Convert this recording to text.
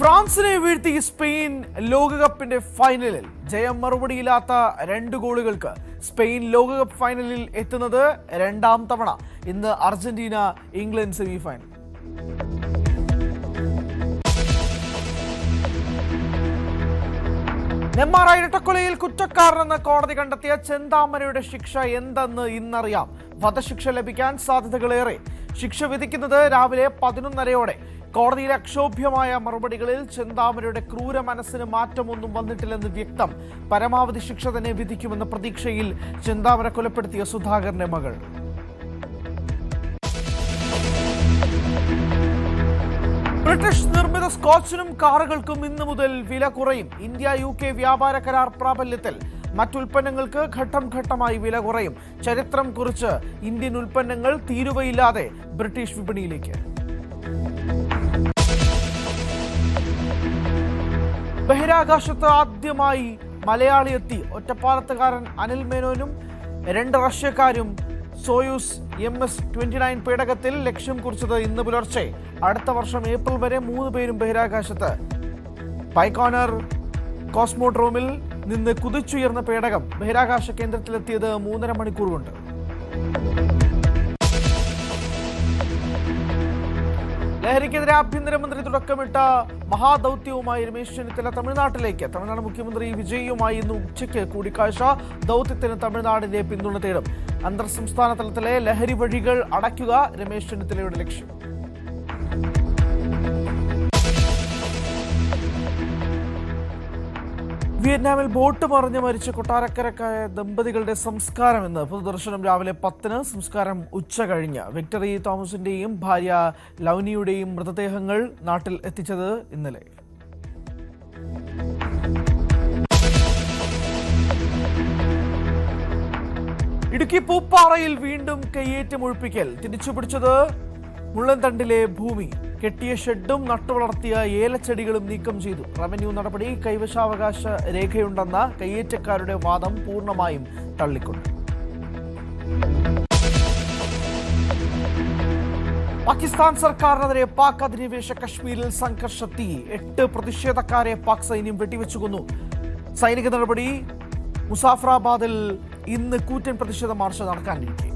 ഫ്രാൻസിനെ വീഴ്ത്തി സ്പെയിൻ ലോകകപ്പിന്റെ ഫൈനലിൽ. ജയം മറുപടിയില്ലാത്ത 2 ഗോളുകൾക്ക് സ്പെയിൻ ലോകകപ്പ് ഫൈനലിൽ എത്തുന്നത് 2ാം തവണ. ഇന്ന് അർജന്റീന ഇംഗ്ലണ്ട് സെമിഫൈനൽ. നെയ്മർ ഇരട്ടക്കൊലയിൽ കുറ്റക്കാരനെന്ന് കോടതി കണ്ടെത്തിയ ചെന്താമരയുടെ ശിക്ഷ എന്തെന്ന് ഇന്നറിയാം. വധശിക്ഷ ലഭിക്കാൻ സാധ്യതകളേറെ. ശിക്ഷ വിധിക്കുന്നത് രാവിലെ 11:30-ഓടെ. കോടതിയിലെ അക്ഷോഭ്യമായ മറുപടികളിൽ ചെന്താമരയുടെ ക്രൂര മനസ്സിന് മാറ്റമൊന്നും വന്നിട്ടില്ലെന്ന് വ്യക്തം. പരമാവധി ശിക്ഷ തന്നെ വിധിക്കുമെന്ന പ്രതീക്ഷയിൽ ചെന്താമര കൊലപ്പെടുത്തിയ സുധാകരന്റെ മകൾ. ബ്രിട്ടീഷ് നിർമ്മിത സ്കോച്ചിനും കാറുകൾക്കും ഇന്നു മുതൽ വില കുറയും. ഇന്ത്യ-UK വ്യാപാര കരാർ പ്രാബല്യത്തിൽ. മറ്റുൽപ്പന്നങ്ങൾക്ക് ഘട്ടം ഘട്ടമായി വില കുറയും. ചരിത്രം കുറിച്ച് ഇന്ത്യൻ ഉൽപ്പന്നങ്ങൾ തീരുവയില്ലാതെ ബ്രിട്ടീഷ് വിപണിയിലേക്ക്. ബഹിരാകാശത്ത് ആദ്യമായി മലയാളി എത്തി. ഒറ്റപ്പാലത്തുകാരൻ അനിൽ മേനോനും 2 റഷ്യക്കാരും സോയൂസ് MS-29 പേടകത്തിൽ ലക്ഷ്യം കുറിച്ചത് ഇന്ന് പുലർച്ചെ. അടുത്ത വർഷം ഏപ്രിൽ വരെ 3 പേരും ബഹിരാകാശത്ത്. ബൈക്കോണർ കോസ്മോഡ്രോമിൽ നിന്ന് കുതിച്ചുയർന്ന പേടകം ബഹിരാകാശ കേന്ദ്രത്തിലെത്തിയത് 3.5 മണിക്കൂർ കൊണ്ട്. ലഹരിക്കെതിരെ ആഭ്യന്തരമന്ത്രി തുടക്കമിട്ട മഹാദൌത്യവുമായി രമേശ് ചെന്നിത്തല തമിഴ്നാട്ടിലേക്ക്. തമിഴ്നാട് മുഖ്യമന്ത്രി വിജയുമായി ഇന്ന് ഉച്ചയ്ക്ക് കൂടിക്കാഴ്ച. ദൌത്യത്തിന് തമിഴ്നാടിന്റെ പിന്തുണ തേടും. അന്തർ സംസ്ഥാന തലത്തിലെ ലഹരി വഴികൾ അടയ്ക്കുക രമേശ് ചെന്നിത്തലയുടെ ലക്ഷ്യം. വിയറ്റ്നാമിൽ ബോട്ട് മറിഞ്ഞ് മരിച്ച കൊട്ടാരക്കരക്കായ ദമ്പതികളുടെ സംസ്കാരം ഇന്ന്. പൊതുദർശനം രാവിലെ 10-ന്. സംസ്കാരം ഉച്ച കഴിഞ്ഞ്. വിക്ടറി തോമസിന്റെയും ഭാര്യ ലൗനിയുടെയും മൃതദേഹങ്ങൾ നാട്ടിൽ എത്തിച്ചത് ഇന്നലെ. ഇടുക്കി പൂപ്പാറയിൽ വീണ്ടും കയ്യേറ്റം ഒഴിപ്പിക്കൽ. തിരിച്ചുപിടിച്ചത് മുള്ളൻതണ്ടിലെ ഭൂമി. കെട്ടിയ ഷെഡും നട്ടുവളർത്തിയ ഏലച്ചെടികളും നീക്കം ചെയ്തു. റവന്യൂ നടപടി കൈവശാവകാശ രേഖയുണ്ടെന്ന കയ്യേറ്റക്കാരുടെ വാദം പൂർണ്ണമായും തള്ളിക്കൊണ്ട്. പാകിസ്ഥാൻ സർക്കാരിനെതിരെ പാക് അധിനിവേശ കശ്മീരിൽ സംഘർഷത്തി. 8 പ്രതിഷേധക്കാരെ പാക് സൈന്യം വെടിവെച്ചു കൊന്നു. സൈനിക നടപടി. മുസാഫറാബാദിൽ ഇന്ന് കൂറ്റൻ പ്രതിഷേധ മാർച്ച് നടക്കാനിരിക്കെ.